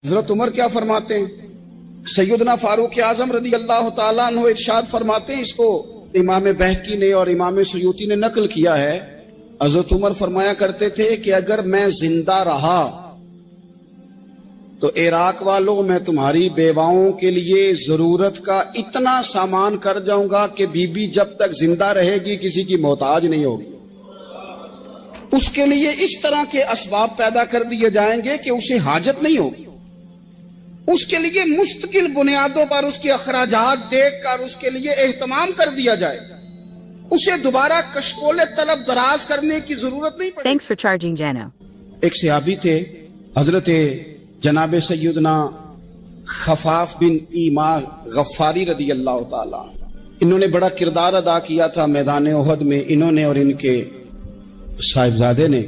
حضرت عمر کیا فرماتے ہیں؟ سیدنا فاروق اعظم رضی اللہ تعالیٰ عنہ ارشاد فرماتے ہیں، اس کو امام بہقی نے اور امام سیوطی نے نقل کیا ہے، حضرت عمر فرمایا کرتے تھے کہ اگر میں زندہ رہا تو عراق والوں میں تمہاری بیواؤں کے لیے ضرورت کا اتنا سامان کر جاؤں گا کہ بی بی جب تک زندہ رہے گی کسی کی محتاج نہیں ہوگی۔ اس کے لیے اس طرح کے اسباب پیدا کر دیے جائیں گے کہ اسے حاجت نہیں ہوگی، اس کے لیے مستقل بنیادوں پر اس کے اخراجات دیکھ کر اس کے لیے اہتمام کر دیا جائے، اسے دوبارہ کشکول طلب دراز کرنے کی ضرورت نہیں پڑے۔ Thanks for charging Jano. ایک صحابی تھے حضرت جناب سیدنا خفاف بن ایما غفاری رضی اللہ تعالی، انہوں نے بڑا کردار ادا کیا تھا میدان احد میں، انہوں نے اور ان کے صاحبزادے نے۔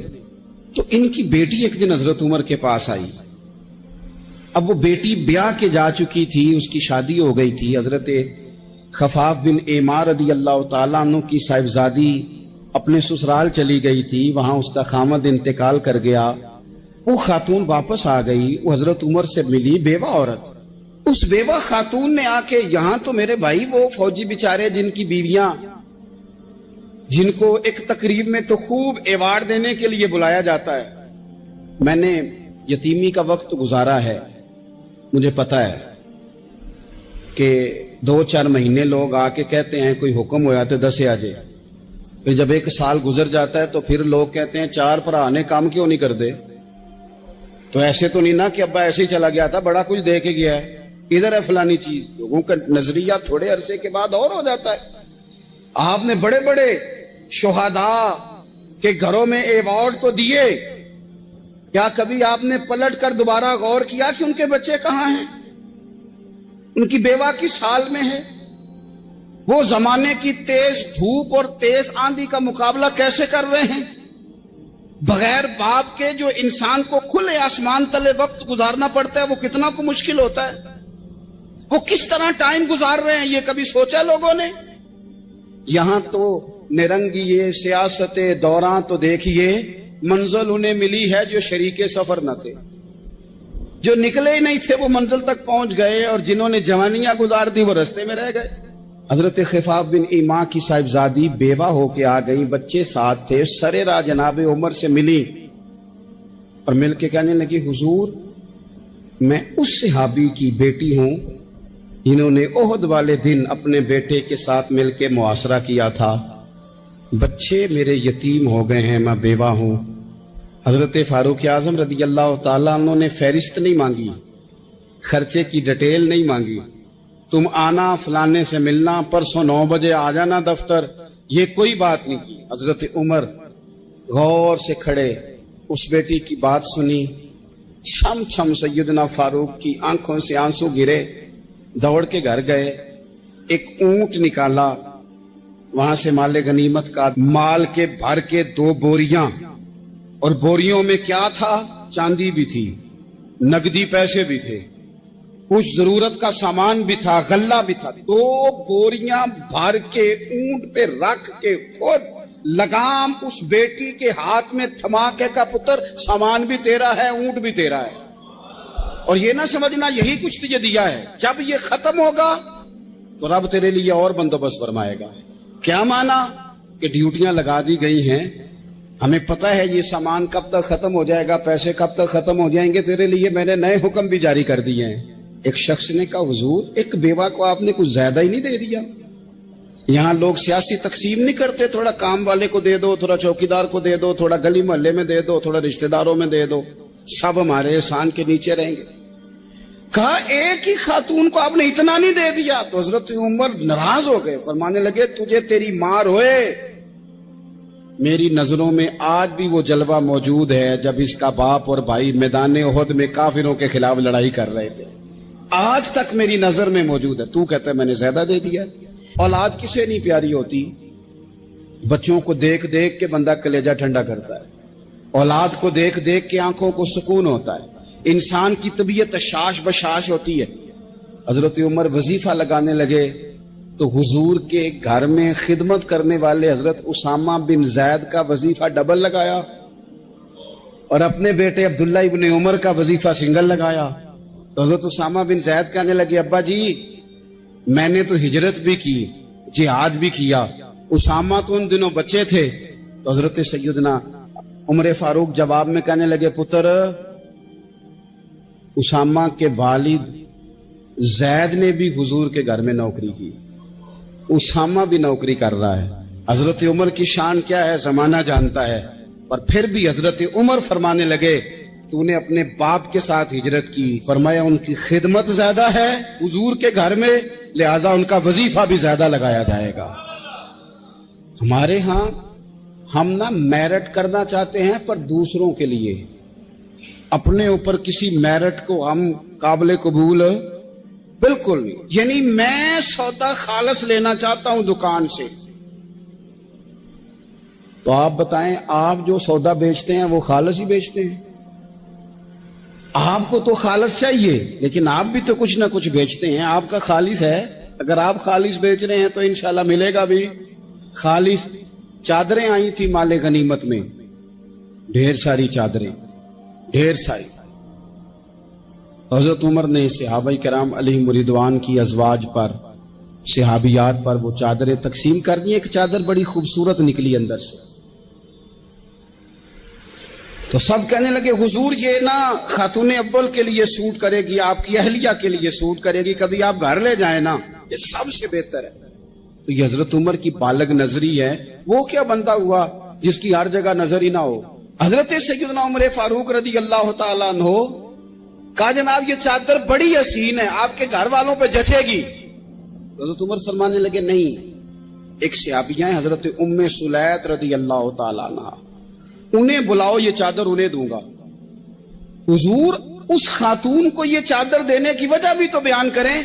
تو ان کی بیٹی ایک دن حضرت عمر کے پاس آئی، اب وہ بیٹی بیاہ کے جا چکی تھی، اس کی شادی ہو گئی تھی۔ حضرت خفاف بن ایما رضی اللہ تعالیٰ عنہ کی صاحبزادی اپنے سسرال چلی گئی تھی، وہاں اس کا خامد انتقال کر گیا۔ وہ خاتون واپس آ گئی، وہ حضرت عمر سے ملی، بیوہ عورت۔ اس بیوہ خاتون نے آ کے، یہاں تو میرے بھائی وہ فوجی بیچارے جن کی بیویاں، جن کو ایک تقریب میں تو خوب ایوارڈ دینے کے لیے بلایا جاتا ہے، میں نے یتیمی کا وقت گزارا ہے، مجھے پتا ہے کہ 2-4 مہینے لوگ آ کے کہتے ہیں کوئی حکم ہو جاتے 10 آ جائے، پھر جب 1 سال گزر جاتا ہے تو پھر لوگ کہتے ہیں 4 بھرا نے کام کیوں نہیں کر دے۔ تو ایسے تو نہیں نا کہ ابا ایسے ہی چلا گیا تھا، بڑا کچھ دے کے گیا ہے، ادھر ہے فلانی چیز۔ لوگوں کا نظریہ تھوڑے عرصے کے بعد اور ہو جاتا ہے۔ آپ نے بڑے بڑے شہداء کے گھروں میں ایوارڈ تو دیے، کیا کبھی آپ نے پلٹ کر دوبارہ غور کیا کہ ان کے بچے کہاں ہیں، ان کی بیوہ کس حال میں ہے، وہ زمانے کی تیز دھوپ اور تیز آندھی کا مقابلہ کیسے کر رہے ہیں؟ بغیر باپ کے جو انسان کو کھلے آسمان تلے وقت گزارنا پڑتا ہے وہ کتنا کو مشکل ہوتا ہے، وہ کس طرح ٹائم گزار رہے ہیں، یہ کبھی سوچا لوگوں نے؟ یہاں تو نرنگیے سیاست دوران تو دیکھیے منزل انہیں ملی ہے جو شریک سفر نہ تھے، جو نکلے ہی نہیں تھے وہ منزل تک پہنچ گئے، اور جنہوں نے جوانیاں گزار دی وہ رستے میں رہ گئے۔ حضرت خفاف بن ایما کی صاحبزادی بیوہ ہو کے آ گئی، بچے ساتھ تھے، سرے راہ جناب عمر سے ملی اور مل کے کہنے لگی، حضور میں اس صحابی کی بیٹی ہوں جنہوں نے احد والے دن اپنے بیٹے کے ساتھ مل کے معاشرہ کیا تھا، بچے میرے یتیم ہو گئے ہیں، میں بیوہ ہوں۔ حضرت فاروق اعظم رضی اللہ تعالیٰ عنہ نے فہرست نہیں مانگی، خرچے کی ڈیٹیل نہیں مانگی، تم آنا فلانے سے ملنا، پرسوں 9 بجے آ جانا دفتر، یہ کوئی بات نہیں کی۔ حضرت عمر غور سے کھڑے، اس بیٹی کی بات سنی، چھم چھم سیدنا فاروق کی آنکھوں سے آنسو گرے، دوڑ کے گھر گئے، ایک اونٹ نکالا، وہاں سے مال غنیمت کا مال کے بھر کے 2 بوریاں، اور بوریوں میں کیا تھا؟ چاندی بھی تھی، نقدی پیسے بھی تھے، کچھ ضرورت کا سامان بھی تھا، غلہ بھی تھا۔ 2 بوریاں بھر کے اونٹ پہ رکھ کے خود لگام اس بیٹی کے ہاتھ میں تھما کے کا پتر سامان بھی تیرا ہے، اونٹ بھی تیرا ہے، اور یہ نہ سمجھنا یہی کچھ تجھے دیا ہے، جب یہ ختم ہوگا تو رب تیرے لیے اور بندوبست فرمائے گا۔ کیا مانا کہ ڈیوٹیاں لگا دی گئی ہیں، ہمیں پتہ ہے یہ سامان کب تک ختم ہو جائے گا، پیسے کب تک ختم ہو جائیں گے، تیرے لیے میں نے نئے حکم بھی جاری کر دیے ہیں۔ ایک شخص نے کہا، حضور ایک بیوہ کو آپ نے کچھ زیادہ ہی نہیں دے دیا؟ یہاں لوگ سیاسی تقسیم نہیں کرتے، تھوڑا کام والے کو دے دو، تھوڑا چوکیدار کو دے دو، تھوڑا گلی محلے میں دے دو، تھوڑا رشتہ داروں میں دے دو، سب ہمارے احسان کے نیچے رہیں گے۔ کہا ایک ہی خاتون کو آپ نے اتنا نہیں دے دیا؟ تو حضرت عمر ناراض ہو گئے، فرمانے لگے، تجھے تیری مار ہوئے، میری نظروں میں آج بھی وہ جلوہ موجود ہے جب اس کا باپ اور بھائی میدان احد میں کافروں کے خلاف لڑائی کر رہے تھے، آج تک میری نظر میں موجود ہے۔ تو کہتا ہے میں نے زیادہ دے دیا؟ اولاد کسے نہیں پیاری ہوتی؟ بچوں کو دیکھ دیکھ کے بندہ کلیجہ ٹھنڈا کرتا ہے، اولاد کو دیکھ دیکھ کے آنکھوں کو سکون ہوتا ہے، انسان کی طبیعت شاش بشاش ہوتی ہے۔ حضرت عمر وظیفہ لگانے لگے تو حضور کے گھر میں خدمت کرنے والے حضرت اسامہ بن زید کا وظیفہ ڈبل لگایا اور اپنے بیٹے عبداللہ ابن عمر کا وظیفہ سنگل لگایا۔ تو حضرت اسامہ بن زید کہنے لگے ابا جی میں نے تو ہجرت بھی کی جہاد بھی کیا، اسامہ تو ان دنوں بچے تھے۔ تو حضرت سیدنا عمر فاروق جواب میں کہنے لگے پتر اسامہ کے والد زید نے بھی حضور کے گھر میں نوکری کی، اسامہ بھی نوکری کر رہا ہے۔ حضرت عمر کی شان کیا ہے زمانہ جانتا ہے، پر پھر بھی حضرت عمر فرمانے لگے تو نے اپنے باپ کے ساتھ ہجرت کی، فرمایا ان کی خدمت زیادہ ہے حضور کے گھر میں، لہذا ان کا وظیفہ بھی زیادہ لگایا جائے گا۔ ہمارے ہاں ہم نہ میرٹ کرنا چاہتے ہیں پر دوسروں کے لیے، اپنے اوپر کسی میرٹ کو ہم قابل قبول بالکل نہیں۔ یعنی میں سودا خالص لینا چاہتا ہوں دکان سے، تو آپ بتائیں آپ جو سودا بیچتے ہیں وہ خالص ہی بیچتے ہیں؟ آپ کو تو خالص چاہیے لیکن آپ بھی تو کچھ نہ کچھ بیچتے ہیں، آپ کا خالص ہے۔ اگر آپ خالص بیچ رہے ہیں تو انشاءاللہ ملے گا بھی خالص۔ چادریں آئی تھی مال غنیمت میں، ڈھیر ساری چادریں، ڈھیر ساری۔ حضرت عمر نے صحابہ کرام علیہم رضوان کی ازواج پر، صحابیات پر وہ چادریں تقسیم کر دی۔ ایک چادر بڑی خوبصورت نکلی اندر سے، تو سب کہنے لگے حضور یہ نا خاتون اول کے لیے سوٹ کرے گی، آپ کی اہلیہ کے لیے سوٹ کرے گی، کبھی آپ گھر لے جائیں نا، یہ سب سے بہتر ہے۔ تو یہ حضرت عمر کی بالغ نظری ہے، وہ کیا بندہ ہوا جس کی ہر جگہ نظر ہی نہ ہو۔ حضرت سیدنا عمر فاروق رضی اللہ تعالیٰ عنہ کہا جناب یہ چادر بڑی حسین ہے، آپ کے گھر والوں پہ جچے گی۔ تو حضرت عمر فرمانے لگے نہیں، ایک صحابیہ ہیں حضرت ام سلیت رضی اللہ تعالیٰ عنہ، انہیں بلاؤ یہ چادر انہیں دوں گا۔ حضور اس خاتون کو یہ چادر دینے کی وجہ بھی تو بیان کریں۔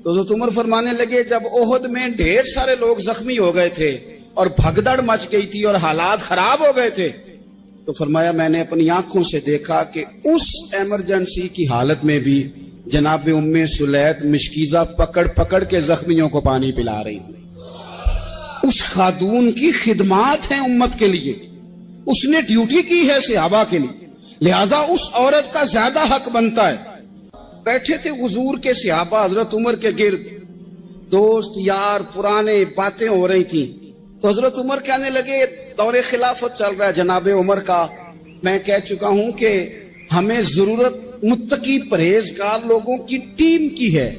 تو حضرت عمر فرمانے لگے جب احد میں ڈھیر سارے لوگ زخمی ہو گئے تھے اور بھگدڑ مچ گئی تھی اور حالات خراب ہو گئے تھے، تو فرمایا میں نے اپنی آنکھوں سے دیکھا کہ اس ایمرجنسی کی حالت میں بھی جناب ام سلیت مشکیزہ پکڑ پکڑ کے زخمیوں کو پانی پلا رہی تھی۔ اس خاتون کی خدمات ہیں امت کے لیے، اس نے ڈیوٹی کی ہے صحابہ کے لیے، لہذا اس عورت کا زیادہ حق بنتا ہے۔ بیٹھے تھے حضور کے صحابہ حضرت عمر کے گرد، دوست یار پرانے باتیں ہو رہی تھیں، تو حضرت عمر کہنے لگے دور خلافت چل رہا ہے جناب عمر کا، میں کہہ چکا ہوں کہ ہمیں ضرورت متقی پرہیزگار لوگوں کی ٹیم کی ہے،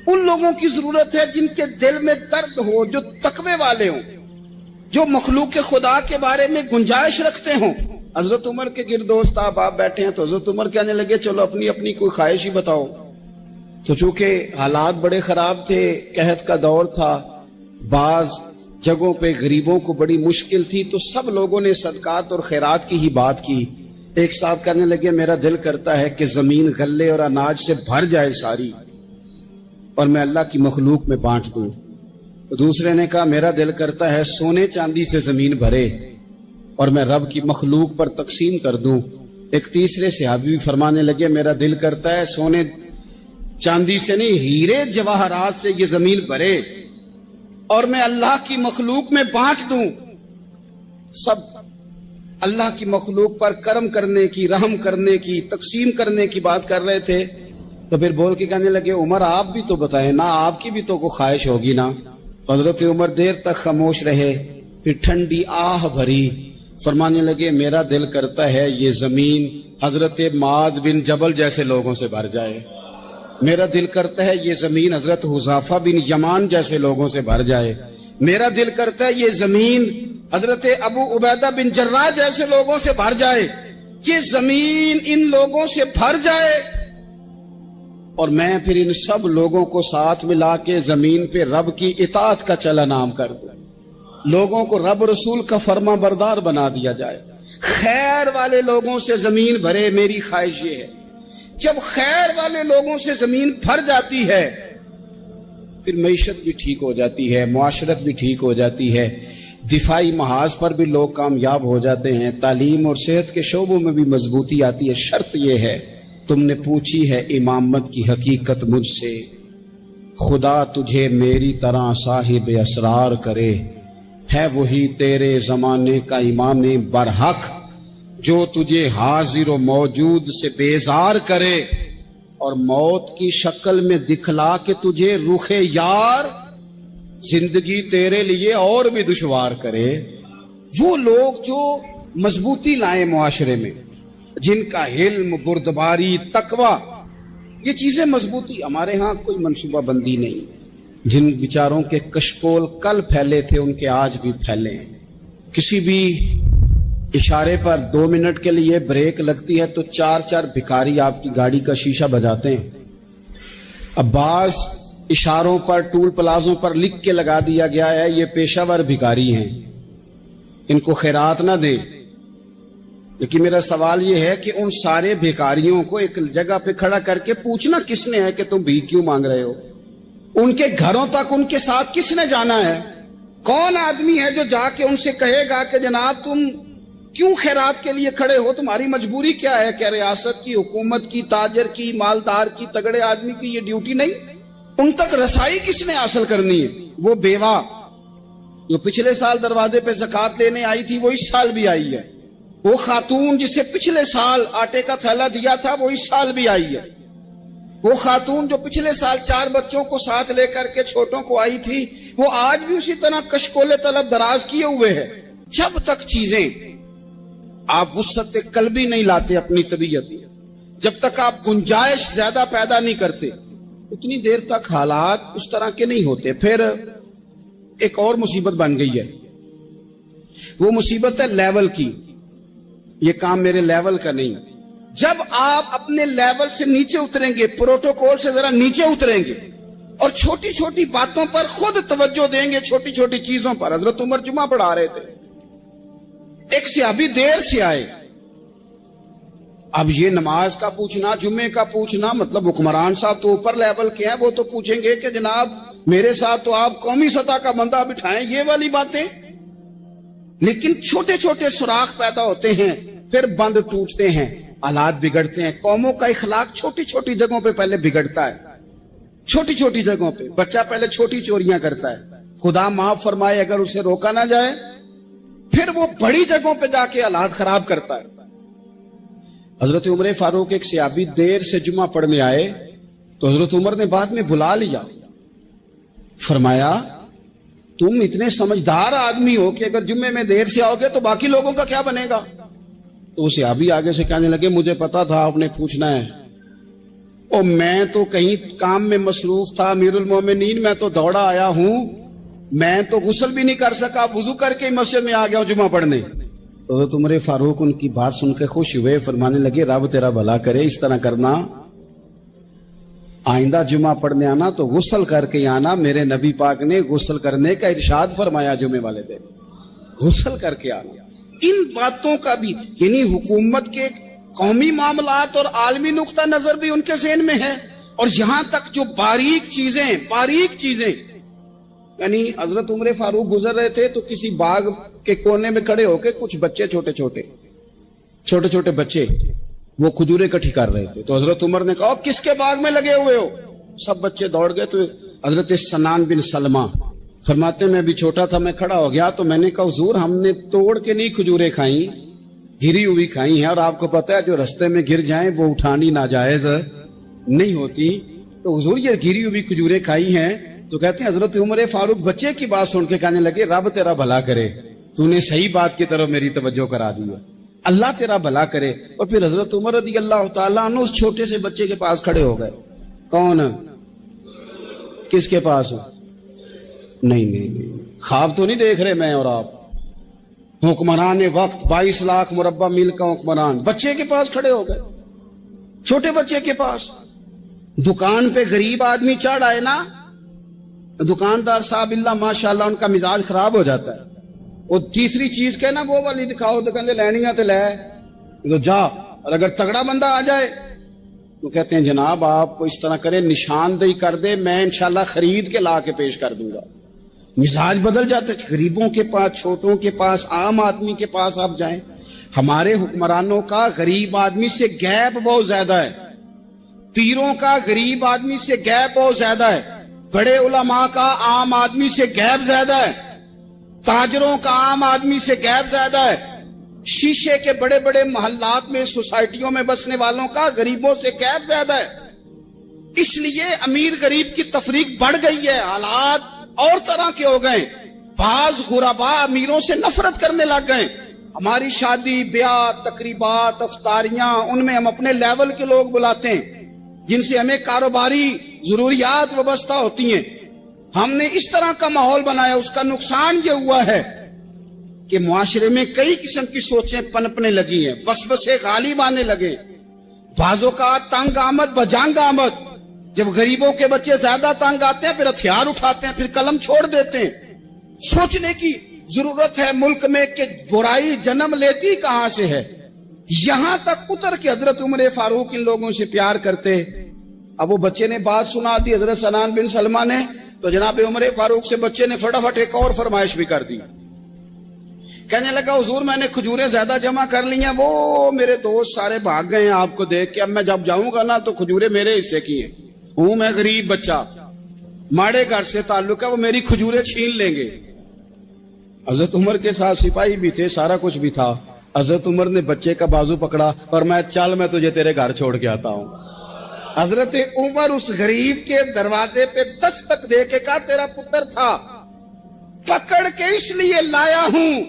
ان لوگوں کی ضرورت ہے جن کے دل میں درد ہو، جو تقوی والے ہوں، جو مخلوق خدا کے بارے میں گنجائش رکھتے ہوں۔ حضرت عمر کے گرد دوست آپ بیٹھے ہیں، تو حضرت عمر کہنے لگے چلو اپنی اپنی کوئی خواہش ہی بتاؤ۔ تو چونکہ حالات بڑے خراب تھے، قحط کا دور تھا، بعض جگہوں پہ غریبوں کو بڑی مشکل تھی، تو سب لوگوں نے صدقات اور خیرات کی ہی بات کی۔ ایک صاحب کہنے لگے میرا دل کرتا ہے کہ زمین غلے اور اناج سے بھر جائے ساری اور میں اللہ کی مخلوق میں بانٹ دوں۔ دوسرے نے کہا میرا دل کرتا ہے سونے چاندی سے زمین بھرے اور میں رب کی مخلوق پر تقسیم کر دوں۔ ایک تیسرے صحابی بھی فرمانے لگے میرا دل کرتا ہے سونے چاندی سے نہیں، ہیرے جواہرات سے یہ زمین بھرے اور میں اللہ کی مخلوق میں بانٹ دوں۔ سب اللہ کی مخلوق پر کرم کرنے کی، رحم کرنے کی، تقسیم کرنے کی بات کر رہے تھے۔ تو پھر بول کے کہنے لگے عمر آپ بھی تو بتائیں نا، آپ کی بھی تو کوئی خواہش ہوگی نا۔ حضرت عمر دیر تک خاموش رہے، پھر ٹھنڈی آہ بھری، فرمانے لگے میرا دل کرتا ہے یہ زمین حضرت معاذ بن جبل جیسے لوگوں سے بھر جائے، میرا دل کرتا ہے یہ زمین حضرت حذیفہ بن یمان جیسے لوگوں سے بھر جائے، میرا دل کرتا ہے یہ زمین حضرت ابو عبیدہ بن جراح جیسے لوگوں سے بھر جائے، یہ زمین ان لوگوں سے بھر جائے اور میں پھر ان سب لوگوں کو ساتھ ملا کے زمین پہ رب کی اطاعت کا چلن عام کر دوں، لوگوں کو رب رسول کا فرما بردار بنا دیا جائے، خیر والے لوگوں سے زمین بھرے۔ میری خواہش یہ ہے جب خیر والے لوگوں سے زمین بھر جاتی ہے پھر معیشت بھی ٹھیک ہو جاتی ہے، معاشرت بھی ٹھیک ہو جاتی ہے، دفاعی محاذ پر بھی لوگ کامیاب ہو جاتے ہیں، تعلیم اور صحت کے شعبوں میں بھی مضبوطی آتی ہے۔ شرط یہ ہے تم نے پوچھی ہے امامت کی حقیقت مجھ سے، خدا تجھے میری طرح صاحب اسرار کرے، ہے وہی تیرے زمانے کا امام برحق جو تجھے حاضر و موجود سے بیزار کرے اور موت کی شکل میں دکھلا کے تجھے رخ یار زندگی تیرے لیے اور بھی دشوار کرے. وہ لوگ جو مضبوطی لائیں معاشرے میں، جن کا علم، بردباری، تقوی، یہ چیزیں مضبوطی. ہمارے ہاں کوئی منصوبہ بندی نہیں. جن بیچاروں کے کشکول کل پھیلے تھے ان کے آج بھی پھیلے ہیں. کسی بھی اشارے پر 2 منٹ کے لیے بریک لگتی ہے تو 4 بھکاری آپ کی گاڑی کا شیشہ بجاتے ہیں. اب بعض اشاروں پر ٹول پلازوں پر لکھ کے لگا دیا گیا ہے یہ پیشہ ور بھکاری ہیں، ان کو خیرات نہ دیں. لیکن میرا سوال یہ ہے کہ ان سارے بھکاریوں کو ایک جگہ پہ کھڑا کر کے پوچھنا کس نے ہے کہ تم بھیک کیوں مانگ رہے ہو؟ ان کے گھروں تک ان کے ساتھ کس نے جانا ہے؟ کون آدمی ہے جو جا کے ان سے کہے گا کہ جناب تم کیوں خیرات کے لیے کھڑے ہو، تمہاری مجبوری کیا ہے؟ کہ ریاست کی، حکومت کی، تاجر کی، مالدار کی، تگڑے آدمی کی یہ ڈیوٹی نہیں؟ ان تک رسائی کس نے حاصل کرنی ہے؟ وہ بیوہ جو پچھلے سال دروازے پہ زکوٰۃ لینے آئی تھی وہ اس سال بھی آئی ہے. وہ خاتون جسے پچھلے سال آٹے کا تھیلا دیا تھا وہ اس سال بھی آئی ہے. وہ خاتون جو پچھلے سال 4 بچوں کو ساتھ لے کر کے چھوٹوں کو آئی تھی وہ آج بھی اسی طرح کشکول طلب دراز کیے ہوئے ہے. جب تک چیزیں آپ وسعت قلبی نہیں لاتے اپنی طبیعت، جب تک آپ گنجائش زیادہ پیدا نہیں کرتے، اتنی دیر تک حالات اس طرح کے نہیں ہوتے. پھر ایک اور مصیبت بن گئی ہے. وہ مصیبت ہے لیول کی. یہ کام میرے لیول کا نہیں. جب آپ اپنے لیول سے نیچے اتریں گے، پروٹوکول سے ذرا نیچے اتریں گے اور چھوٹی چھوٹی باتوں پر خود توجہ دیں گے، چھوٹی چھوٹی چیزوں پر. حضرت عمر جمعہ پڑھا رہے تھے، ایک صحابی دیر سے آئے. اب یہ نماز کا پوچھنا، جمعے کا پوچھنا، مطلب حکمران صاحب تو اوپر لیول کے ہیں، وہ تو پوچھیں گے کہ جناب میرے ساتھ تو آپ قومی سطح کا بندہ بٹھائیں، یہ والی باتیں. لیکن چھوٹے چھوٹے سوراخ پیدا ہوتے ہیں، پھر بند ٹوٹتے ہیں، حالات بگڑتے ہیں. قوموں کا اخلاق چھوٹی چھوٹی جگہوں پہ پہلے بگڑتا ہے. چھوٹی چھوٹی جگہوں پہ بچہ پہلے چھوٹی چوریاں کرتا ہے، خدا معاف فرمائے اگر اسے روکا نہ جائے، پھر وہ بڑی جگہوں پہ جا کے حالات خراب کرتا ہے. حضرت عمر فاروق ایک صحابی دیر سے جمعہ پڑھنے آئے تو حضرت عمر نے بعد میں بلا لیا. فرمایا تم اتنے سمجھدار آدمی ہو کہ اگر جمعے میں دیر سے آؤ گے تو باقی لوگوں کا کیا بنے گا؟ تو صحابی آگے سے کہنے لگے مجھے پتا تھا آپ نے پوچھنا ہے، اور میں تو کہیں کام میں مصروف تھا امیر المومنین، میں تو دوڑا آیا ہوں، میں تو غسل بھی نہیں کر سکا، وضو کر کے مسجد میں آ گیا ہوں جمعہ پڑھنے. حضرت عمر فاروق ان کی بات سن کے خوش ہوئے، فرمانے لگے رب تیرا بھلا کرے، اس طرح کرنا، آئندہ جمعہ پڑھنے آنا تو غسل کر کے آنا. میرے نبی پاک نے غسل کرنے کا ارشاد فرمایا جمعے والے دن، غسل کر کے آنا. ان باتوں کا بھی یعنی حکومت کے قومی معاملات اور عالمی نقطہ نظر بھی ان کے ذہن میں ہے. اور یہاں تک جو باریک چیزیں یعنی حضرت عمر فاروق گزر رہے تھے تو کسی باغ کے کونے میں کھڑے ہو کے کچھ بچے چھوٹے چھوٹے بچے وہ کھجوریں اکٹھی کر رہے تھے. تو حضرت عمر نے کہا کس کے باغ میں لگے ہوئے ہو؟ سب بچے دوڑ گئے. تو حضرت سنان بن سلمہ فرماتے میں بھی چھوٹا تھا، میں کھڑا ہو گیا تو میں نے کہا حضور ہم نے توڑ کے نہیں کھجوریں کھائیں، گری ہوئی کھائی ہیں، اور آپ کو پتا ہے جو رستے میں گر جائیں وہ اٹھانی ناجائز نہیں ہوتی، تو حضور یہ گری ہوئی کھجوریں کھائی ہیں. تو کہتے ہیں حضرت عمر فاروق بچے کی بات سن کے کہنے لگے رب تیرا بھلا کرے، تو نے صحیح بات کی طرف میری توجہ کرا دی ہے، اللہ تیرا بھلا کرے. اور پھر حضرت عمر رضی اللہ تعالیٰ عنہ اس چھوٹے سے بچے کے پاس کھڑے ہو گئے. کون؟ کس کے پاس؟ نہیں خواب تو نہیں دیکھ رہے میں اور آپ. حکمران وقت 22 لاکھ مربع میل کا حکمران بچے کے پاس کھڑے ہو گئے، چھوٹے بچے کے پاس. دکان پہ غریب آدمی چڑھ آئے نا، دکاندار صاحب اللہ ماشاءاللہ ان کا مزاج خراب ہو جاتا ہے. وہ تیسری چیز کہنا وہ والی دکھاؤ تو کہتے لینیاں تے لے تو جا. اور اگر تگڑا بندہ آ جائے تو کہتے ہیں جناب آپ کو اس طرح کرے نشاندہی کر دے، میں انشاءاللہ خرید کے لا کے پیش کر دوں گا. مزاج بدل جاتا ہے. غریبوں کے پاس، چھوٹوں کے پاس، عام آدمی کے پاس آپ جائیں. ہمارے حکمرانوں کا غریب آدمی سے گیپ بہت زیادہ ہے، پیروں کا غریب آدمی سے گیپ بہت زیادہ ہے، بڑے علماء کا عام آدمی سے گیپ زیادہ ہے، تاجروں کا عام آدمی سے گیپ زیادہ ہے، شیشے کے بڑے بڑے محلات میں سوسائٹیوں میں بسنے والوں کا غریبوں سے گیپ زیادہ ہے. اس لیے امیر غریب کی تفریق بڑھ گئی ہے، حالات اور طرح کے ہو گئے، بعض غربا امیروں سے نفرت کرنے لگ گئے۔ ہماری شادی بیاہ تقریبات افطاریاں، ان میں ہم اپنے لیول کے لوگ بلاتے ہیں جن سے ہمیں کاروباری ضروریات وابستہ ہوتی ہیں۔ ہم نے اس طرح کا ماحول بنایا، اس کا نقصان یہ ہوا ہے کہ معاشرے میں کئی قسم کی سوچیں پنپنے لگی ہیں، وسوسے غالب آنے لگے، بعضوں کا تنگ آمد بجنگ آمد۔ جب غریبوں کے بچے زیادہ تنگ آتے ہیں پھر ہتھیار اٹھاتے ہیں، پھر قلم چھوڑ دیتے ہیں۔ سوچنے کی ضرورت ہے ملک میں کہ برائی جنم لیتی کہاں سے ہے۔ یہاں تک اتر کے حضرت عمر فاروق ان لوگوں سے پیار کرتے۔ اب وہ بچے نے بات سنا دی حضرت سنان بن سلمہ نے، تو جناب عمر فاروق سے بچے نے فٹافٹ ایک اور فرمائش بھی کر دی۔ کہنے لگا حضور میں نے کھجوریں زیادہ جمع کر لی ہیں، وہ میرے دوست سارے بھاگ گئے ہیں آپ کو دیکھ کے، اب میں جب جاؤں گا نا تو کھجوریں میرے حصے کی ہیں، ہوں میں غریب بچہ، ماڑے گھر سے تعلق ہے، وہ میری کھجوریں چھین لیں گے۔ حضرت عمر کے ساتھ سپاہی بھی تھے، سارا کچھ بھی تھا۔ حضرت عمر نے بچے کا بازو پکڑا اور میں چل میں تجھے تیرے گھر چھوڑ کے آتا ہوں۔ حضرت عمر اس غریب کے دروازے پہ دستک دے کے کہا تیرا پتر تھا، پکڑ کے اس لیے لایا ہوں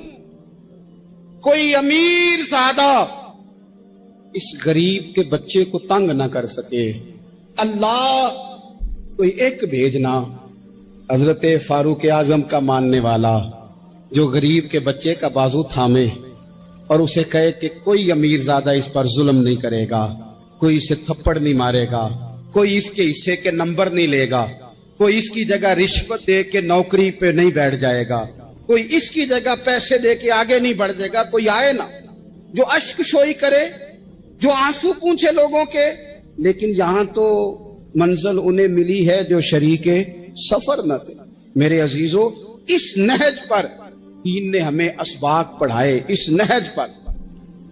کوئی امیر زادہ اس غریب کے بچے کو تنگ نہ کر سکے، اللہ کوئی ایک بھیجنا حضرت فاروق اعظم کا ماننے والا جو غریب کے بچے کا بازو تھامے اور اسے کہے کہ کوئی امیر زادہ اس پر ظلم نہیں کرے گا، کوئی اسے تھپڑ نہیں مارے گا، کوئی اس کے حصے کے نمبر نہیں لے گا، کوئی اس کی جگہ رشوت دے کے نوکری پہ نہیں بیٹھ جائے گا، کوئی اس کی جگہ پیسے دے کے آگے نہیں بڑھ جائے گا۔ کوئی آئے نا جو اشک شوئی کرے، جو آنسو پونچھے لوگوں کے، لیکن یہاں تو منزل انہیں ملی ہے جو شریک سفر نہ تھے۔ میرے عزیزو، اس نہج پر دین نے ہمیں اسباق پڑھائے، اس نہج پر۔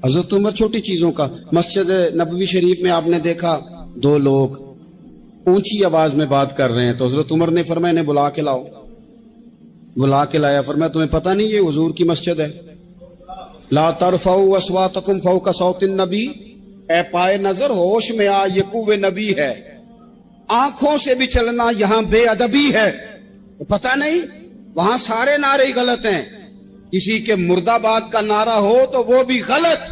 حضرت عمر چھوٹی چیزوں کا، مسجد نبوی شریف میں آپ نے دیکھا دو لوگ اونچی آواز میں بات کر رہے ہیں، تو حضرت عمر نے فرمایا انہیں بلا کے لاؤ۔ بلا کے لایا، فرمایا تمہیں پتہ نہیں یہ حضور کی مسجد ہے؟ لا ترفعوا اصواتکم فوق صوت النبی، اے پائے نظر ہوش میں آ، یہ کوہ نبی ہے، آنکھوں سے بھی چلنا یہاں بے ادبی ہے۔ پتہ نہیں وہاں سارے نعرے ہی غلط ہیں، کسی کے مرد آباد کا نعرہ ہو تو وہ بھی غلط،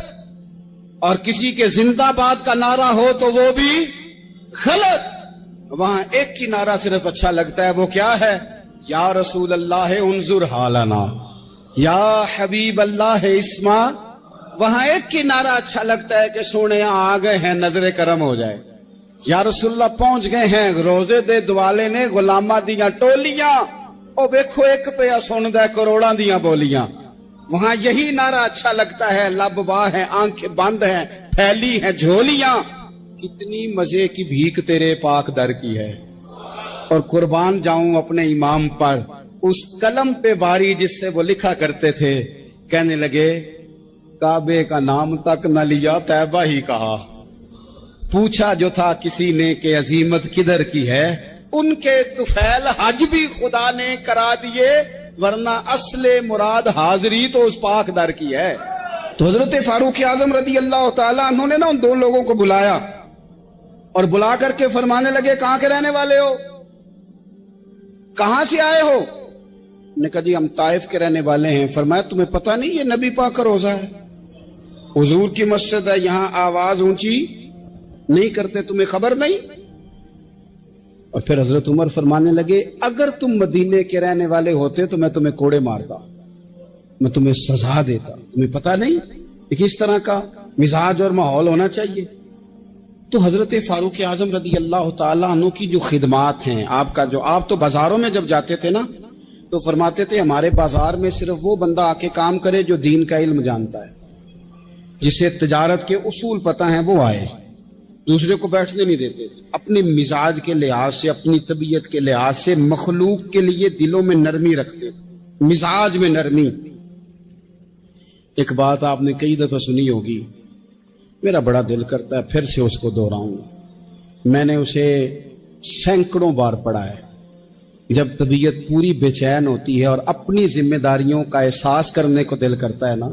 اور کسی کے زندہ آباد کا نعرہ ہو تو وہ بھی غلط۔ وہاں ایک ہی نعرہ صرف اچھا لگتا ہے، وہ کیا ہے؟ یا رسول اللہ انظر حالنا، یا حبیب اللہ اسما۔ وہاں ایک ہی نعرہ اچھا لگتا ہے کہ سونے آ گئے ہیں، نظر کرم ہو جائے، یا رسول اللہ پہنچ گئے ہیں، روزے دے دوالے نے غلامہ دیاں ٹولیاں، او ویکھو ایک پہ سندا کروڑاں دیاں بولیاں۔ وہاں یہی نعرہ اچھا لگتا ہے، لب واہ ہیں، آنکھیں بند ہیں، پھیلی ہیں جھولیاں، کتنی مزے کی بھیک تیرے پاک در کی ہے۔ اور قربان جاؤں اپنے امام پر، اس قلم پہ باری جس سے وہ لکھا کرتے تھے، کہنے لگے کعبے کا نام تک نہ لیا، طیبہ ہی کہا۔ پوچھا جو تھا کسی نے کہ عظیمت کدھر کی ہے، ان کے طفیل حج بھی خدا نے کرا دیے، ورنہ اصل مراد حاضری تو اس پاک در کی ہے۔ تو حضرت فاروق اعظم رضی اللہ تعالیٰ عنہ نے نا ان دو لوگوں کو بلایا اور بلا کر کے فرمانے لگے کہاں کے رہنے والے ہو، کہاں سے آئے ہو؟ نے کہا جی ہم طائف کے رہنے والے ہیں۔ فرمایا تمہیں پتہ نہیں یہ نبی پاک کا روزہ ہے، حضور کی مسجد ہے، یہاں آواز اونچی نہیں کرتے، تمہیں خبر نہیں؟ اور پھر حضرت عمر فرمانے لگے اگر تم مدینے کے رہنے والے ہوتے تو میں تمہیں کوڑے مارتا، میں تمہیں سزا دیتا، تمہیں پتہ نہیں کہ کس طرح کا مزاج اور ماحول ہونا چاہیے۔ تو حضرت فاروق اعظم رضی اللہ تعالیٰ عنہ کی جو خدمات ہیں، آپ کا جو آپ تو بازاروں میں جب جاتے تھے نا تو فرماتے تھے ہمارے بازار میں صرف وہ بندہ آ کے کام کرے جو دین کا علم جانتا ہے، جسے تجارت کے اصول پتہ ہیں، وہ آئے، دوسرے کو بیٹھنے نہیں دیتے تھے۔ اپنے مزاج کے لحاظ سے، اپنی طبیعت کے لحاظ سے مخلوق کے لیے دلوں میں نرمی رکھتے تھے، مزاج میں نرمی۔ ایک بات آپ نے کئی دفعہ سنی ہوگی، میرا بڑا دل کرتا ہے پھر سے اس کو دہراؤں، میں نے اسے سینکڑوں بار پڑھا ہے۔ جب طبیعت پوری بے چین ہوتی ہے اور اپنی ذمہ داریوں کا احساس کرنے کو دل کرتا ہے نا،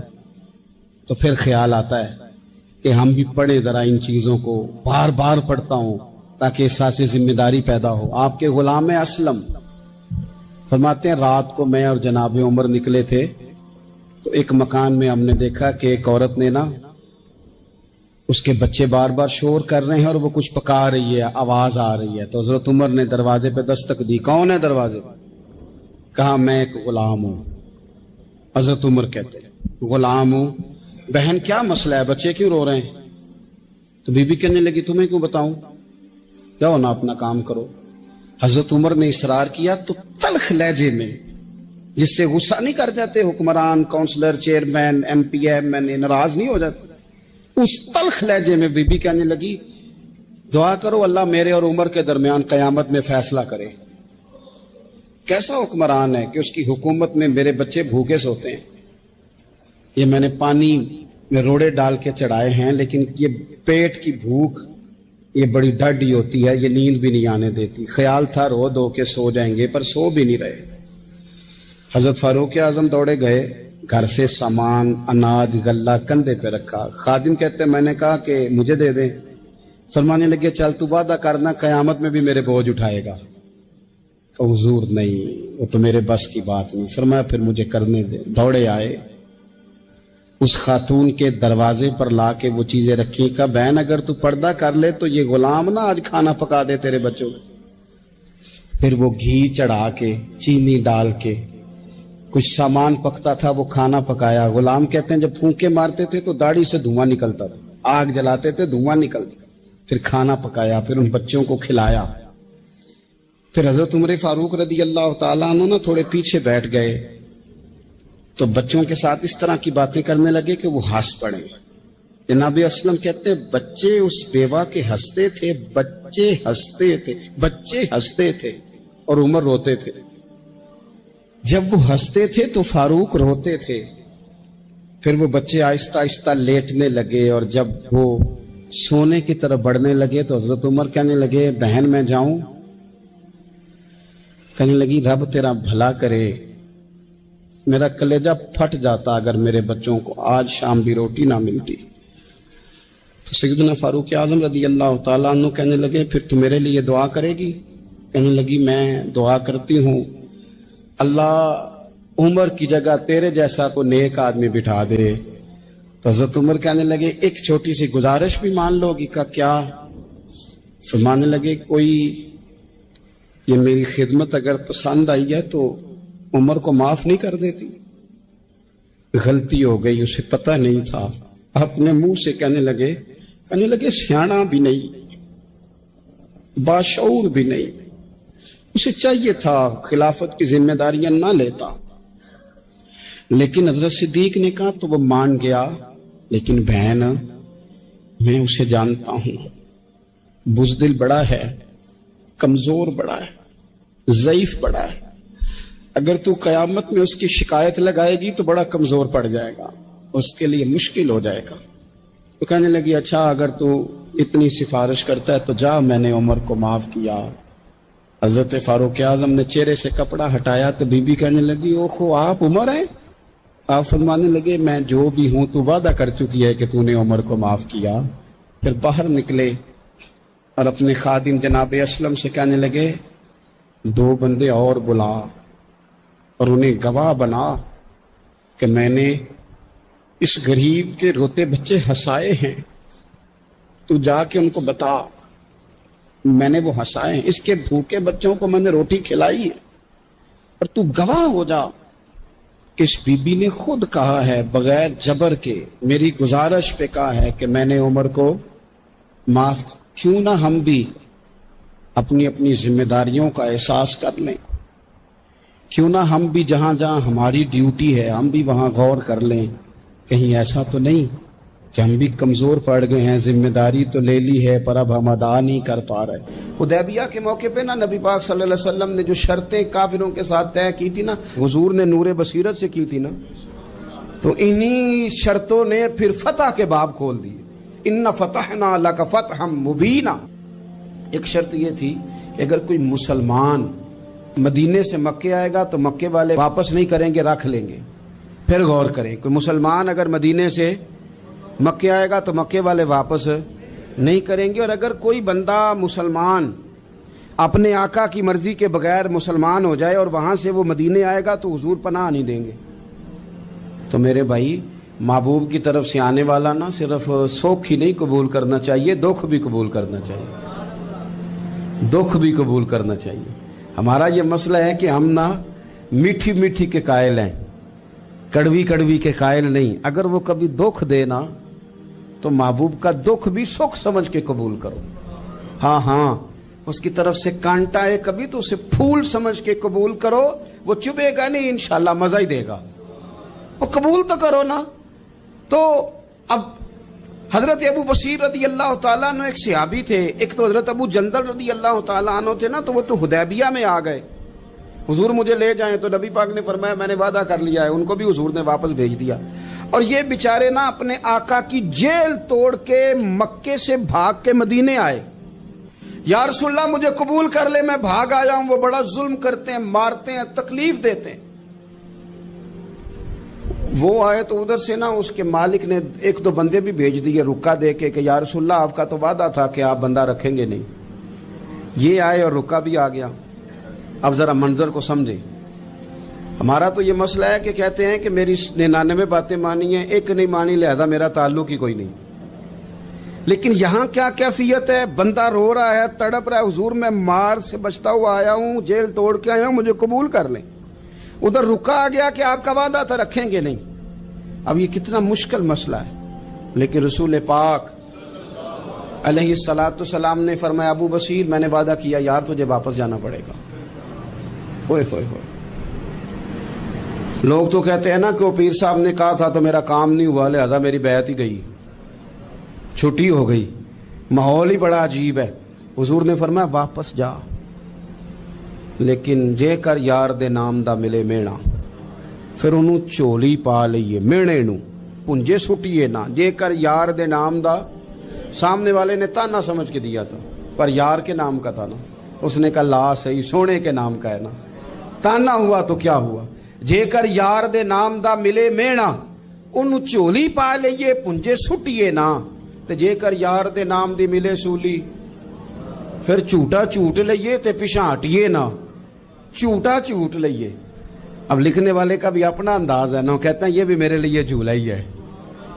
تو پھر خیال آتا ہے کہ ہم بھی پڑھیں ذرا ان چیزوں کو۔ بار بار پڑھتا ہوں تاکہ احساس ذمہ داری پیدا ہو. آپ کے غلام اسلم فرماتے ہیں رات کو میں اور جناب عمر نکلے تھے تو ایک مکان میں ہم نے دیکھا کہ ایک عورت نے نا اس کے بچے بار بار شور کر رہے ہیں اور وہ کچھ پکا رہی ہے, آواز آ رہی ہے. تو حضرت عمر نے دروازے پہ دستک دی. کون ہے دروازے پہ؟ کہا میں ایک غلام ہوں. حضرت عمر کہتے ہیں غلام ہوں. بہن کیا مسئلہ ہے, بچے کیوں رو رہے ہیں؟ تو بی بی کہنے لگی تمہیں کیوں بتاؤں, جاؤ نا اپنا کام کرو. حضرت عمر نے اصرار کیا تو تلخ لہجے میں, جس سے غصہ نہیں کر جاتے حکمران, councillor, chairman, M P, M N A ناراض نہیں ہو جاتے, اس تلخ لہجے میں بی بی کہنے لگی دعا کرو اللہ میرے اور عمر کے درمیان قیامت میں فیصلہ کرے. کیسا حکمران ہے کہ اس کی حکومت میں میرے بچے بھوکے سوتے ہیں. یہ میں نے پانی میں روڑے ڈال کے چڑھائے ہیں, لیکن یہ پیٹ کی بھوک یہ بڑی ڈڈی ہوتی ہے, یہ نیند بھی نہیں آنے دیتی. خیال تھا رو دو کے سو جائیں گے, پر سو بھی نہیں رہے. حضرت فاروق اعظم دوڑے گئے, گھر سے سامان, اناج, غلہ کندھے پہ رکھا. خادم کہتے میں نے کہا کہ مجھے دے دیں. فرمانے لگے چل تو وعدہ کرنا قیامت میں بھی میرے بوجھ اٹھائے گا. کہ حضور نہیں, وہ تو میرے بس کی بات نہیں. فرمایا پھر مجھے کرنے دے. دوڑے آئے, اس خاتون کے دروازے پر لا کے وہ چیزیں رکھی. کہا بہن اگر تو پردہ کر لے تو یہ غلام نہ آج کھانا پکا دے تیرے بچوں. پھر وہ گھی چڑھا کے, چینی ڈال کے, کچھ سامان پکتا تھا وہ کھانا پکایا. غلام کہتے ہیں جب پھونکے مارتے تھے تو داڑھی سے دھواں نکلتا تھا, آگ جلاتے تھے دھواں نکلتا. پھر کھانا پکایا, پھر ان بچوں کو کھلایا. پھر حضرت عمر فاروق رضی اللہ تعالیٰ عنہ نا تھوڑے پیچھے بیٹھ گئے تو بچوں کے ساتھ اس طرح کی باتیں کرنے لگے کہ وہ ہنس پڑے. جناب اسلم کہتے ہیں بچے اس بیوہ کے ہنستے تھے, بچے ہنستے تھے اور عمر روتے تھے. جب وہ ہنستے تھے تو فاروق روتے تھے. پھر وہ بچے آہستہ آہستہ لیٹنے لگے, اور جب وہ سونے کی طرف بڑھنے لگے تو حضرت عمر کہنے لگے بہن میں جاؤں؟ کہنے لگی رب تیرا بھلا کرے, میرا کلیجہ پھٹ جاتا اگر میرے بچوں کو آج شام بھی روٹی نہ ملتی. تو سیدنا فاروق اعظم رضی اللہ تعالیٰ عنہ کہنے لگے پھر تو میرے لیے دعا کرے گی؟ کہنے لگی میں دعا کرتی ہوں اللہ عمر کی جگہ تیرے جیسا کو نیک آدمی بٹھا دے. تو حضرت عمر کہنے لگے ایک چھوٹی سی گزارش بھی مان لو گی؟ کا کیا؟ فرمانے لگے کوئی یہ میری خدمت اگر پسند آئی ہے تو عمر کو معاف نہیں کر دیتی؟ غلطی ہو گئی, اسے پتہ نہیں تھا. اپنے منہ سے کہنے لگے سیانا بھی نہیں, باشعور بھی نہیں, اسے چاہیے تھا خلافت کی ذمہ داریاں نہ لیتا. لیکن حضرت صدیق نے کہا تو وہ مان گیا. لیکن بہن میں اسے جانتا ہوں, بزدل بڑا ہے, کمزور بڑا ہے, ضعیف بڑا ہے. اگر تو قیامت میں اس کی شکایت لگائے گی تو بڑا کمزور پڑ جائے گا, اس کے لیے مشکل ہو جائے گا. تو کہنے لگی اچھا اگر تو اتنی سفارش کرتا ہے تو جا, میں نے عمر کو معاف کیا. حضرت فاروق اعظم نے چہرے سے کپڑا ہٹایا تو بی بی کہنے لگی اوہو آپ عمر ہیں؟ آپ فرمانے لگے میں جو بھی ہوں تو وعدہ کر چکی ہے کہ تو نے عمر کو معاف کیا. پھر باہر نکلے اور اپنے خادم جناب اسلم سے کہنے لگے 2 بندے اور بلا اور انہیں گواہ بنا کہ میں نے اس غریب کے روتے بچے ہنسائے ہیں. تو جا کے ان کو بتا میں نے وہ ہنسائے ہیں, اس کے بھوکے بچوں کو میں نے روٹی کھلائی ہے. اور تو گواہ ہو جا کہ اس بی بی نے خود کہا ہے بغیر جبر کے, میری گزارش پہ کہا ہے کہ میں نے عمر کو معاف. کیوں نہ ہم بھی اپنی اپنی ذمہ داریوں کا احساس کر لیں, کیوں نہ ہم بھی جہاں جہاں ہماری ڈیوٹی ہے ہم بھی وہاں غور کر لیں. کہیں ایسا تو نہیں کہ ہم بھی کمزور پڑ گئے ہیں, ذمہ داری تو لے لی ہے پر اب ہم ادا نہیں کر پا رہے. حدیبیہ کے موقع پہ نا نبی پاک صلی اللہ علیہ وسلم نے جو شرطیں کافروں کے ساتھ طے کی تھی نا, حضور نے نور بصیرت سے کی تھی نا, تو انہی شرطوں نے پھر فتح کے باب کھول دیے. ان فتحنا لک فتحا مبینا. ایک شرط یہ تھی کہ اگر کوئی مسلمان مدینے سے مکے آئے گا تو مکے والے واپس نہیں کریں گے, رکھ لیں گے. پھر غور کریں, کوئی مسلمان اگر مدینے سے مکے آئے گا تو مکے والے واپس نہیں کریں گے. اور اگر کوئی بندہ مسلمان اپنے آقا کی مرضی کے بغیر مسلمان ہو جائے اور وہاں سے وہ مدینے آئے گا تو حضور پناہ نہیں دیں گے. تو میرے بھائی محبوب کی طرف سے آنے والا نہ صرف سوکھ ہی نہیں قبول کرنا چاہیے، دکھ بھی قبول کرنا چاہیے، دکھ بھی قبول کرنا چاہیے. ہمارا یہ مسئلہ ہے کہ ہم نہ میٹھی میٹھی کے قائل ہیں، کڑوی کڑوی کے قائل نہیں. اگر وہ کبھی دکھ دے نا تو محبوب کا دکھ بھی سکھ سمجھ کے قبول کرو. ہاں اس کی طرف سے کانٹا ہے کبھی تو اسے پھول سمجھ کے قبول کرو. وہ چبھے گا نہیں، انشاءاللہ مزہ ہی دے گا. وہ قبول تو کرو نا. تو اب حضرت ابو بصیر رضی اللہ تعالیٰ عنہ ایک صحابی تھے، ایک تو حضرت ابو جندل رضی اللہ تعالیٰ عنہ تھے نا، تو وہ تو حدیبیہ میں آ گئے. حضور مجھے لے جائیں تو نبی پاک نے فرمایا میں نے وعدہ کر لیا ہے. ان کو بھی حضور نے واپس بھیج دیا. اور یہ بیچارے نا اپنے آقا کی جیل توڑ کے مکے سے بھاگ کے مدینے آئے. یا رسول اللہ مجھے قبول کر لے، میں بھاگ آیا ہوں، وہ بڑا ظلم کرتے ہیں، مارتے ہیں، تکلیف دیتے ہیں. وہ آئے تو ادھر سے نا اس کے مالک نے ایک دو بندے بھی بھیج دیے رکا دے کے کہ یا رسول اللہ آپ کا تو وعدہ تھا کہ آپ بندہ رکھیں گے نہیں. یہ آئے اور رکا بھی آ گیا. اب ذرا منظر کو سمجھے. ہمارا تو یہ مسئلہ ہے کہ کہتے ہیں کہ میری 99 باتیں مانی ہیں، ایک نہیں مانی، لہذا میرا تعلق ہی کوئی نہیں. لیکن یہاں کیا کیفیت ہے؟ بندہ رو رہا ہے، تڑپ رہا ہے، حضور میں مار سے بچتا ہوا آیا ہوں، جیل توڑ کے آیا ہوں، مجھے قبول کر لیں. ادھر رکا آ گیا کہ آپ کا وعدہ تھا رکھیں گے نہیں. اب یہ کتنا مشکل مسئلہ ہے. لیکن رسول پاک علیہ السلام نے فرمایا ابو بصیر میں نے وعدہ کیا یار تجھے واپس جانا پڑے گا. ہوئے ہوئے ہوئے. لوگ تو کہتے ہیں نا کہ وہ پیر صاحب نے کہا تھا تو میرا کام نہیں ہوا لہذا میری بیعت ہی گئی، چھٹی ہو گئی. ماحول ہی بڑا عجیب ہے. حضور نے فرمایا واپس جا، لیکن جے کر یار دے نام دا ملے مینا، پھر انہوں چولی پا لئیے مینے نو پنجے سٹیے نا. جے کر یار دے نام دا، سامنے والے نے تانا سمجھ کے دیا تھا پر یار کے نام کا تھا نا. اس نے کہا لا صحیح، سونے کے نام کا ہے نا. تانا ہوا تو کیا ہوا. جے کر یار دے نام دا ملے مینا، انہوں چولی پا لئیے پنجے سٹیے نا. تے جے کر یار دے نام دی ملے سولی، پھر جھوٹا جھوٹ لئیے تے پیچھے ہٹیے نا. جھوٹا جھوٹ لئیے. اب لکھنے والے کا بھی اپنا انداز ہے نا، کہتے ہیں یہ بھی میرے لیے جھولا ہی ہے،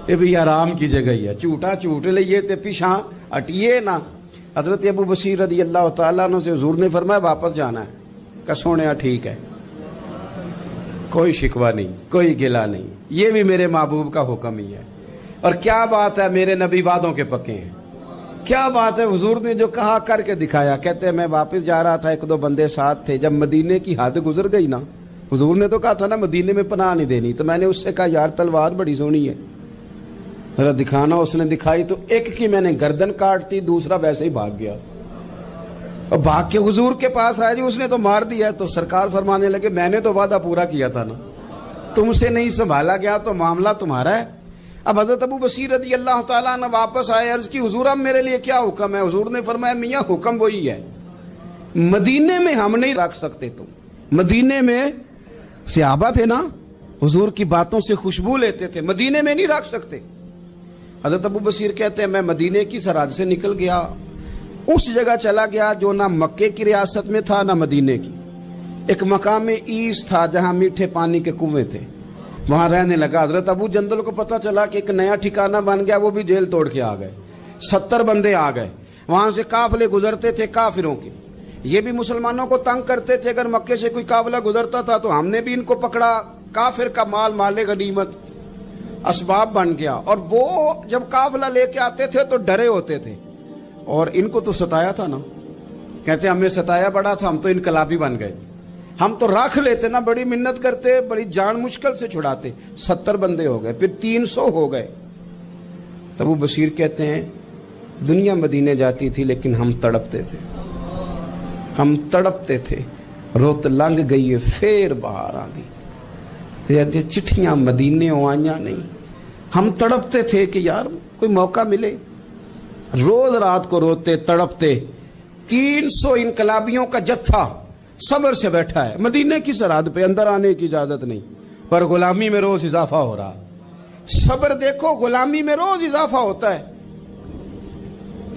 یہ بھی آرام کی جگہ ہی ہے. جھوٹا جھوٹ لئیے تے پیچھے ہٹیے نا. حضرت ابو بصیر رضی اللہ تعالیٰ عنہ سے حضور نے فرمایا واپس جانا ہے. کہ سونیا ٹھیک ہے، کوئی شکوہ نہیں، کوئی گلہ نہیں، یہ بھی میرے محبوب کا حکم ہی ہے. اور کیا بات ہے، میرے نبی وعدوں کے پکے ہیں. کیا بات ہے، حضور نے جو کہا کر کے دکھایا. کہتے ہیں میں واپس جا رہا تھا، ایک دو بندے ساتھ تھے. جب مدینے کی حد گزر گئی نا، حضور نے تو کہا تھا نا مدینے میں پناہ نہیں دینی، تو میں نے اس سے کہا یار تلوار بڑی سونی ہے ذرا دکھانا. اس نے دکھائی تو ایک کی میں نے گردن کاٹ دی، دوسرا ویسے ہی بھاگ گیا. اور بھاگ کے حضور کے پاس آیا، جی اس نے تو مار دیا. تو سرکار فرمانے لگے میں نے تو وعدہ پورا کیا تھا نا، تم سے نہیں سنبھالا گیا تو معاملہ تمہارا ہے. اب حضرت ابو بصیر رضی اللہ تعالیٰ عنہ واپس آئے. عرض کی حضور اب میرے لیے کیا حکم ہے؟ حضور نے فرمایا میاں حکم وہی ہے، مدینے میں ہم نہیں رکھ سکتے. تم مدینے میں صحابہ تھے نا، حضور کی باتوں سے خوشبو لیتے تھے، مدینے میں نہیں رکھ سکتے. حضرت ابو بصیر کہتے ہیں میں مدینے کی سرحد سے نکل گیا، اس جگہ چلا گیا جو نہ مکے کی ریاست میں تھا نہ مدینے کی. ایک مقام ایس تھا جہاں میٹھے پانی کے کنویں تھے، وہاں رہنے لگا. حضرت ابو جندل کو پتا چلا کہ ایک نیا ٹھکانہ بن گیا، وہ بھی جیل توڑ کے آ گئے. 70 بندے آ گئے. وہاں سے قافلے گزرتے تھے کافروں کے، یہ بھی مسلمانوں کو تنگ کرتے تھے. اگر مکے سے کوئی قافلہ گزرتا تھا تو ہم نے بھی ان کو پکڑا. کافر کا مال مال غنیمت اسباب بن گیا. اور وہ جب قافلہ لے کے آتے تھے تو ڈرے ہوتے تھے، اور ان کو تو ستایا تھا نا. کہتے ہمیں ستایا بڑا تھا، ہم تو انقلابی بن گئے تھے. ہم تو رکھ لیتے نا، بڑی منت کرتے، بڑی جان مشکل سے چھڑاتے. 70 بندے ہو گئے، پھر 300 ہو گئے. تب وہ بصیر کہتے ہیں دنیا مدینے جاتی تھی لیکن ہم تڑپتے تھے، ہم تڑپتے تھے. روت لنگ گئی پھر باہر آندی، چٹھیاں مدینے آئیاں نہیں. ہم تڑپتے تھے کہ یار کوئی موقع ملے. روز رات کو روتے تڑپتے. 300 انقلابیوں کا جتھا صبر سے بیٹھا ہے مدینے کی سرحد پہ، اندر آنے کی اجازت نہیں، پر غلامی میں روز اضافہ ہو رہا. صبر دیکھو، غلامی میں روز اضافہ ہوتا ہے.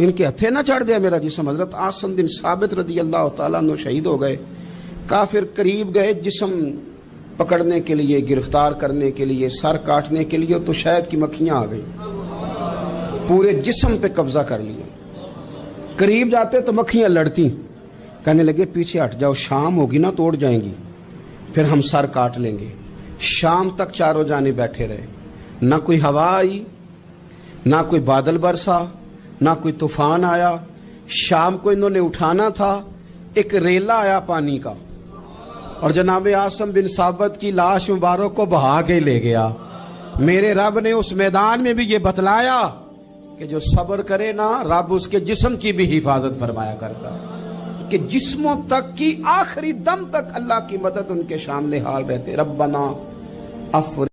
ان کے ہتھے نہ چڑھ گیا میرا جسم. حضرت عاصم بن ثابت رضی اللہ تعالیٰ عنہ شہید ہو گئے. کافر قریب گئے جسم پکڑنے کے لیے, گرفتار کرنے کے لیے, سر کاٹنے کے لیے, تو شہد کی مکھیاں آ گئی, پورے جسم پہ قبضہ کر لیا. قریب جاتے تو مکھیاں لڑتی, کہنے لگے پیچھے ہٹ جاؤ, شام ہوگی نا توڑ جائیں گی, پھر ہم سر کاٹ لیں گے. شام تک چاروں جانے بیٹھے رہے, نہ کوئی ہوا آئی, نہ کوئی بادل برسا, نہ کوئی طوفان آیا. شام کو انہوں نے اٹھانا تھا, ایک ریلا آیا پانی کا, اور جناب عاصم بن ثابت کی لاش مبارک کو بہا کے لے گیا. میرے رب نے اس میدان میں بھی یہ بتلایا کہ جو صبر کرے نا, رب اس کے جسم کی بھی حفاظت فرمایا کرتا, کہ جسموں تک کی آخری دم تک اللہ کی مدد ان کے سامنے حال رہتے. ربنا افرغ